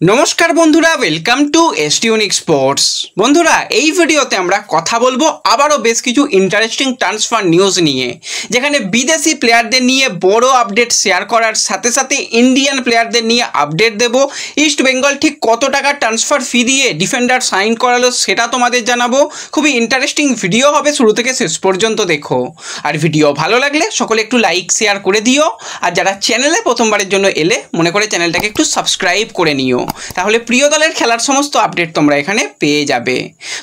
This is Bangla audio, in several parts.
নমস্কার বন্ধুরা, ওয়েলকাম টু এসটিউনিক স্পোর্টস। বন্ধুরা, এই ভিডিওতে আমরা কথা বলবো আবারও বেশ কিছু ইন্টারেস্টিং ট্রান্সফার নিউজ নিয়ে, যেখানে বিদেশি প্লেয়ারদের নিয়ে বড় আপডেট শেয়ার করার সাথে সাথে ইন্ডিয়ান প্লেয়ারদের নিয়ে আপডেট দেব। ইস্ট বেঙ্গল ঠিক কত টাকা ট্রান্সফার ফি দিয়ে ডিফেন্ডার সাইন করালো সেটা তোমাদের জানাবো। খুবই ইন্টারেস্টিং ভিডিও হবে, শুরু থেকে শেষ পর্যন্ত দেখো। আর ভিডিও ভালো লাগলে সকলে একটু লাইক শেয়ার করে দিও, আর যারা চ্যানেলে প্রথমবারের জন্য এলে মনে করে চ্যানেলটাকে একটু সাবস্ক্রাইব করে নিও, তাহলে প্রিয় দলের খেলার সমস্ত আপডেট তোমরা এখানে পেয়ে যাবে।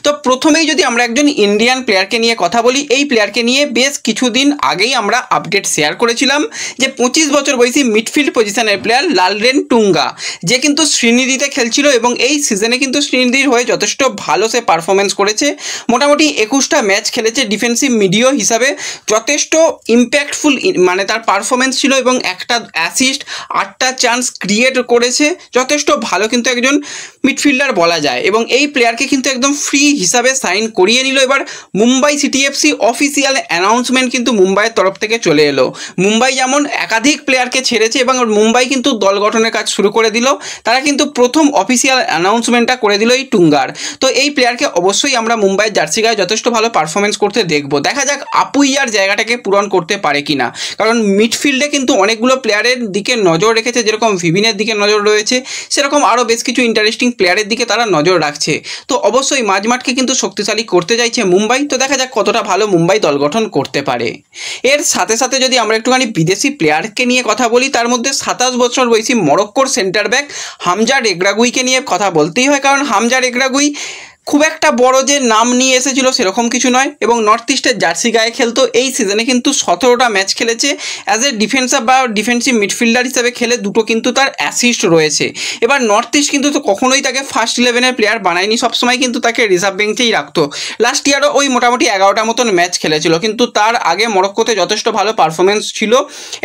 তো প্রথমেই যদি আমরা একজন ইন্ডিয়ান প্লেয়ারকে নিয়ে কথা বলি, এই প্লেয়ারকে নিয়ে বেশ কিছুদিন আগেই আমরা আপডেট শেয়ার করেছিলাম যে 25 বছর বয়সী মিডফিল্ড পজিশনের প্লেয়ার লালরেন টুঙ্গা, যে কিন্তু শ্রীনিধিতে খেলছিল এবং এই সিজনে কিন্তু শ্রীনিধির হয়ে যথেষ্ট ভালো সে পারফরমেন্স করেছে। মোটামুটি 21টা ম্যাচ খেলেছে, ডিফেন্সিভ মিডিও হিসাবে যথেষ্ট ইম্প্যাক্টফুল মানে তার পারফরমেন্স ছিল এবং একটা অ্যাসিস্ট, 8টা চান্স ক্রিয়েট করেছে। যথেষ্ট ভালো কিন্তু একজন মিডফিল্ডার বলা যায়, এবং এই প্লেয়ারকে কিন্তু একদম ফ্রি হিসাবে সাইন করিয়ে নিল। এবার Mumbai city FC official announcement কিন্তু মুম্বাইয়ের তরফ থেকে চলে এলো। মুম্বাই যেমন একাধিক প্লেয়ারকে ছেড়েছে এবং মুম্বাই কিন্তু দল গঠনের কাজ শুরু করে দিল, তারা কিন্তু প্রথম অফিসিয়াল অ্যানাউন্সমেন্টটা করে দিল এই টুঙ্গার। তো এই প্লেয়ারকে অবশ্যই আমরা মুম্বাইয়ের জার্সি গায়ে যথেষ্ট ভালো পারফরমেন্স করতে দেখব। দেখা যাক আপুইয়ার জায়গাটাকে পূরণ করতে পারে কিনা, কারণ মিডফিল্ডে কিন্তু অনেকগুলো প্লেয়ারের দিকে নজর রেখেছে, যেরকম ভিভিনের দিকে নজর রয়েছে, সেরকম আরও বেশ কিছু ইন্টারেস্টিং প্লেয়ারের দিকে তারা নজর রাখছে। তো অবশ্যই মাঝমাঠকে কিন্তু শক্তিশালী করতে চাইছে মুম্বাই। তো দেখা যাক কতটা ভালো মুম্বাই দল গঠন করতে পারে। এর সাথে সাথে যদি আমরা একটুখানি বিদেশি প্লেয়ারকে নিয়ে কথা বলি, তার মধ্যে 27 বছর বয়সী মরক্কোর সেন্টার ব্যাক হামজা রেগ্রাগুইকে নিয়ে কথা বলতেই হয়, কারণ হামজা রেগ্রাগুই খুব একটা বড় যে নাম নিয়ে এসেছিল সেরকম কিছু নয়, এবং নর্থ ইস্টের জার্সি গায়ে খেলতো। এই সিজনে কিন্তু 17টা ম্যাচ খেলেছে অ্যাজ এ ডিফেন্সার বা ডিফেন্সিভ মিডফিল্ডার হিসেবে খেলে, দুটো কিন্তু তার অ্যাসিস্ট রয়েছে। এবার নর্থ ইস্ট কিন্তু তো কখনোই তাকে ফার্স্ট 11-এর প্লেয়ার বানায়নি, সবসময় কিন্তু তাকে রিজার্ভ বেঞ্চেই রাখতো। লাস্ট ইয়ারও ওই মোটামুটি 11টা মতন ম্যাচ খেলেছিল, কিন্তু তার আগে মরক্কোতে যথেষ্ট ভালো পারফরমেন্স ছিল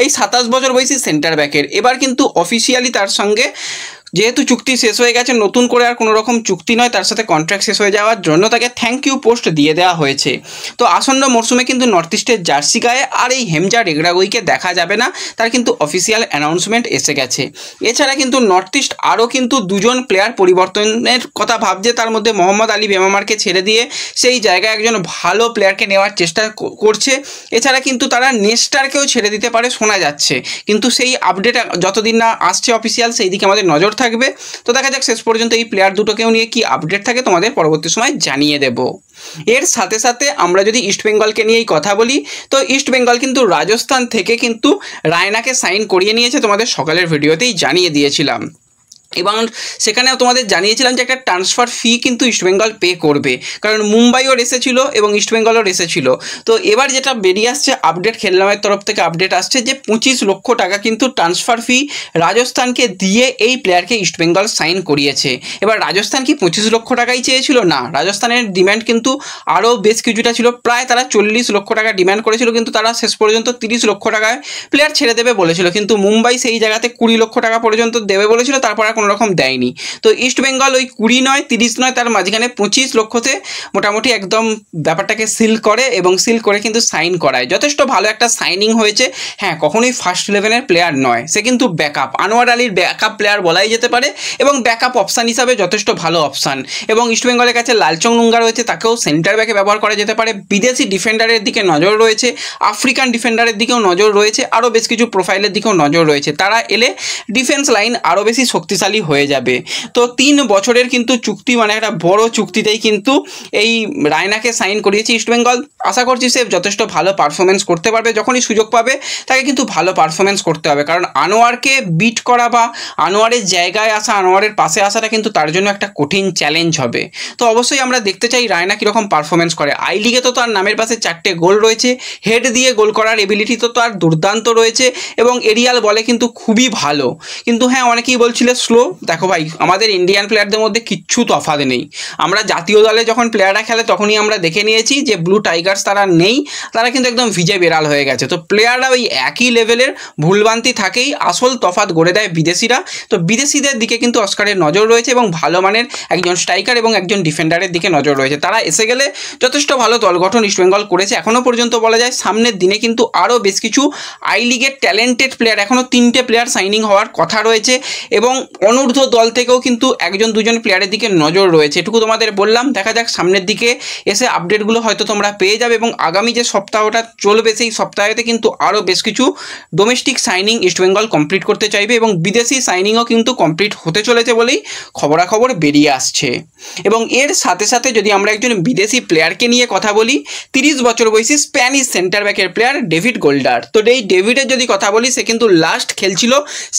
এই 27 বছর বয়সী সেন্টার ব্যাকের। এবার কিন্তু অফিসিয়ালি তার সঙ্গে যেহেতু চুক্তি শেষ হয়ে গেছে, নতুন করে আর কোনো রকম চুক্তি নয়, তার সাথে কন্ট্রাক্ট শেষ হয়ে যাওয়ার জন্য তাকে থ্যাংক ইউ পোস্ট দিয়ে দেওয়া হয়েছে। তো আসন্ন মরশুমে কিন্তু নর্থ ইস্টের জার্সি গায়ে আর এই হেমজা রেগ্রাগুইকে দেখা যাবে না, তার কিন্তু অফিসিয়াল অ্যানাউন্সমেন্ট এসে গেছে। এছাড়া কিন্তু নর্থ ইস্ট আরও কিন্তু দুজন প্লেয়ার পরিবর্তনের কথা ভাবছে, তার মধ্যে মোহাম্মদ আলী বেমামারকে ছেড়ে দিয়ে সেই জায়গায় একজন ভালো প্লেয়ারকে নেওয়ার চেষ্টা করছে। এছাড়া কিন্তু তারা নেস্টারকেও ছেড়ে দিতে পারে শোনা যাচ্ছে, কিন্তু সেই আপডেট যতদিন না আসছে অফিসিয়াল সেই দিকে আমাদের নজর থাকবে। তো দেখা যাক শেষ পর্যন্ত এই প্লেয়ার দুটোকেও নিয়ে কি আপডেট থাকে, তোমাদের পরবর্তী সময় জানিয়ে দেব। এর সাথে সাথে আমরা যদি ইস্ট বেঙ্গলকে নিয়েই কথা বলি, তো ইস্ট বেঙ্গল কিন্তু রাজস্থান থেকে কিন্তু রায়নাকে সাইন করিয়ে নিয়েছে, তোমাদের সকালের ভিডিওতেই জানিয়ে দিয়েছিলাম। এবং সেখানেও তোমাদের জানিয়েছিলাম যে একটা ট্রান্সফার ফি কিন্তু ইস্টবেঙ্গল পে করবে, কারণ মুম্বাইও রেসেছিল এবং ইস্টবেঙ্গলও রেসেছিল। তো এবার যেটা বেরিয়ে আসছে আপডেট, খেলনামের তরফ থেকে আপডেট আসছে যে 25 লক্ষ টাকা কিন্তু ট্রান্সফার ফি রাজস্থানকে দিয়ে এই প্লেয়ারকে ইস্টবেঙ্গল সাইন করিয়েছে। এবার রাজস্থান কি 25 লক্ষ টাকাই চেয়েছিল? না, রাজস্থানের ডিম্যান্ড কিন্তু আরও বেশ কিছুটা ছিল, প্রায় তারা 40 লক্ষ টাকা ডিম্যান্ড করেছিল, কিন্তু তারা শেষ পর্যন্ত 30 লক্ষ টাকায় প্লেয়ার ছেড়ে দেবে বলেছিল, কিন্তু মুম্বাই সেই জায়গাতে 20 লক্ষ টাকা পর্যন্ত দেবে বলেছিল, তারপর কোনো রকম দেয়নি। তো ইস্ট বেঙ্গল ওই 20 নয় 30 নয়, তার মাঝখানে 25 লক্ষতে মোটামুটি একদম ব্যাপারটাকে সিল করে, এবং সিল করে কিন্তু সাইন করায়। যথেষ্ট ভালো একটা সাইনিং হয়েছে। হ্যাঁ, কখনোই ফার্স্ট 11-এর প্লেয়ার নয়, সে কিন্তু ব্যাকআপ, আনোয়ার আলীর ব্যাকআপ প্লেয়ার বলাই যেতে পারে, এবং ব্যাকআপ অপশান হিসাবে যথেষ্ট ভালো অপশান। এবং ইস্ট বেঙ্গলের কাছে লালচং নুঙ্গা রয়েছে, তাকেও সেন্টার ব্যাকে ব্যবহার করা যেতে পারে। বিদেশি ডিফেন্ডারের দিকে নজর রয়েছে, আফ্রিকান ডিফেন্ডারের দিকেও নজর রয়েছে, আরও বেশ কিছু প্রোফাইলের দিকেও নজর রয়েছে। তারা এলে ডিফেন্স লাইন আরও বেশি শক্তিশালী হয়ে যাবে। তো 3 বছরের কিন্তু চুক্তি, মানে একটা বড় চুক্তিতেই কিন্তু এই রায়নাকে সাইন করিয়েছে ইস্টবেঙ্গল। আশা করছি সে যথেষ্ট ভালো পারফরমেন্স করতে পারবে, যখনই সুযোগ পাবে তাকে কিন্তু ভালো পারফরমেন্স করতে হবে, কারণ আনোয়ারকে বিট করা বা আনোয়ারের জায়গায় আসা, আনোয়ারের পাশে আসাটা কিন্তু তার জন্য একটা কঠিন চ্যালেঞ্জ হবে। তো অবশ্যই আমরা দেখতে চাই রায়না কীরকম পারফরমেন্স করে। আই লিগে তো তার নামের পাশে 4টে গোল রয়েছে, হেড দিয়ে গোল করার এবিলিটি তো তার দুর্দান্ত রয়েছে, এবং এরিয়াল বলে কিন্তু খুবই ভালো। কিন্তু হ্যাঁ, অনেকেই বলছিল স্লো। দেখো ভাই, আমাদের ইন্ডিয়ান প্লেয়ারদের মধ্যে কিচ্ছু তফাৎ নেই। আমরা জাতীয় দলে যখন প্লেয়াররা খেলে তখনই আমরা দেখে নিয়েছি যে ব্লু টাইগার্স তারা নেই, তারা কিন্তু একদম ভিজে বেড়াল হয়ে গেছে। তো প্লেয়াররা ওই একই লেভেলের ভুলভ্রান্তি থাকেই, আসল তফাৎ গড়ে দেয় বিদেশিরা। তো বিদেশিদের দিকে কিন্তু অস্কারের নজর রয়েছে, এবং ভালো মানের একজন স্ট্রাইকার এবং একজন ডিফেন্ডারের দিকে নজর রয়েছে। তারা এসে গেলে যথেষ্ট ভালো দল গঠন ইস্টবেঙ্গল করেছে এখনও পর্যন্ত বলা যায়। সামনের দিনে কিন্তু আরও বেশ কিছু আই লিগের ট্যালেন্টেড প্লেয়ার, এখনও 3টে প্লেয়ার সাইনিং হওয়ার কথা রয়েছে, এবং অনূর্ধ্ব দল থেকেও কিন্তু একজন দুজন প্লেয়ারের দিকে নজর রয়েছে, এটুকু তোমাদের বললাম। দেখা যাক সামনের দিকে এসে আপডেটগুলো হয়তো তোমরা পেয়ে যাবে এবং আগামী যে সপ্তাহটা চলবে সেই সপ্তাহেতে কিন্তু আরও বেশ কিছু ডোমেস্টিক সাইনিং ইস্টবেঙ্গল কমপ্লিট করতে চাইবে এবং বিদেশি সাইনিংও কিন্তু কমপ্লিট হতে চলেছে বলেই খবরাখবর বেরিয়ে আসছে। এবং এর সাথে সাথে যদি আমরা একজন বিদেশি প্লেয়ারকে নিয়ে কথা বলি, 30 বছর বয়সী স্প্যানিশ সেন্টার ব্যাকের প্লেয়ার ডেভিড গোল্ডার। তো এই ডেভিডের যদি কথা বলি, সে কিন্তু লাস্ট খেলছিল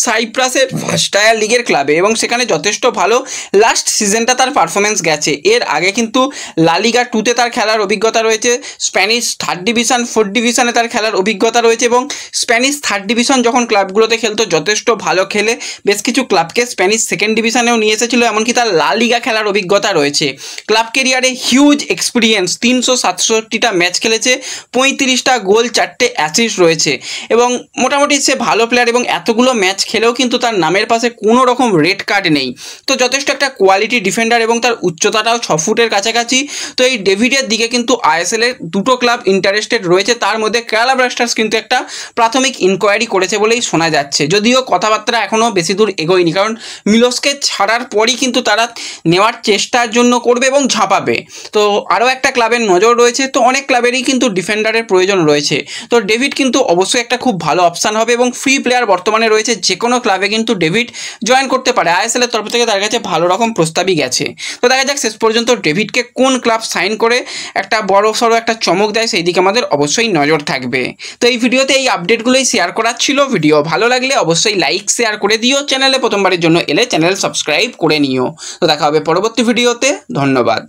সাইপ্রাসের ফার্স্ট টায়ার লিগের ক্লাবে এবং সেখানে যথেষ্ট ভালো লাস্ট সিজনটা তার পারফরমেন্স গেছে। এর আগে কিন্তু লা লিগা 2তে তার খেলার অভিজ্ঞতা রয়েছে, স্প্যানিশ 3rd ডিভিশন 4th ডিভিশনে তার খেলার অভিজ্ঞতা রয়েছে এবং স্প্যানিশ 3rd ডিভিশন যখন ক্লাবগুলোতে খেলতো যথেষ্ট ভালো খেলে বেশ কিছু ক্লাবকে স্প্যানিশ 2nd ডিভিশনেও নিয়ে এসেছিল, এমনকি তার লা লিগা খেলার অভিজ্ঞতা রয়েছে। ক্লাব কেরিয়ারে হিউজ এক্সপিরিয়েন্স, 367টা ম্যাচ খেলেছে, 35টা গোল, 4টে অ্যাসিস্ট রয়েছে এবং মোটামুটি সে ভালো প্লেয়ার এবং এতগুলো ম্যাচ খেলেও কিন্তু তার নামের পাশে কোনো রকম রেড কার্ড নেই। তো যথেষ্ট একটা কোয়ালিটি ডিফেন্ডার এবং তার উচ্চতাটাও 6 ফুটের কাছাকাছি। তো এই ডেভিডের দিকে কিন্তু আইএসএল এর দুটো ক্লাব ইন্টারেস্টেড রয়েছে, তার মধ্যে কেরালা ব্লাস্টার্স কিন্তু একটা প্রাথমিক ইনকোয়ারি করেছে বলেই শোনা যাচ্ছে, যদিও কথাবার্তা এখনও বেশি দূর এগোয়নি, কারণ মিলোসকে ছাড়ার পরই কিন্তু তারা নেওয়ার চেষ্টার জন্য করবে এবং ঝাঁপাবে। তো আরও একটা ক্লাবের নজর রয়েছে, তো অনেক ক্লাবেরই কিন্তু ডিফেন্ডারের প্রয়োজন রয়েছে। তো ডেভিড কিন্তু অবশ্যই একটা খুব ভালো অপশান হবে এবং ফ্রি প্লেয়ার বর্তমানে রয়েছে, যে কোনো ক্লাবে কিন্তু ডেভিড জয়েন করতে পারে। আইএসএল এর তরফ থেকে তার কাছে ভালো রকম প্রস্তাবই গেছে। তো দেখা যাক শেষ পর্যন্ত ডেভিডকে কোন ক্লাব সাইন করে একটা বড় সড়ো একটা চমক দেয়, সেই দিকে আমাদের অবশ্যই নজর থাকবে। তো এই ভিডিওতে এই আপডেটগুলোই শেয়ার করার ছিল। ভিডিও ভালো লাগলে অবশ্যই লাইক শেয়ার করে দিও, চ্যানেলে প্রথমবারের জন্য এলে চ্যানেল সাবস্ক্রাইব করে নিও। তো দেখা হবে পরবর্তী ভিডিওতে, ধন্যবাদ।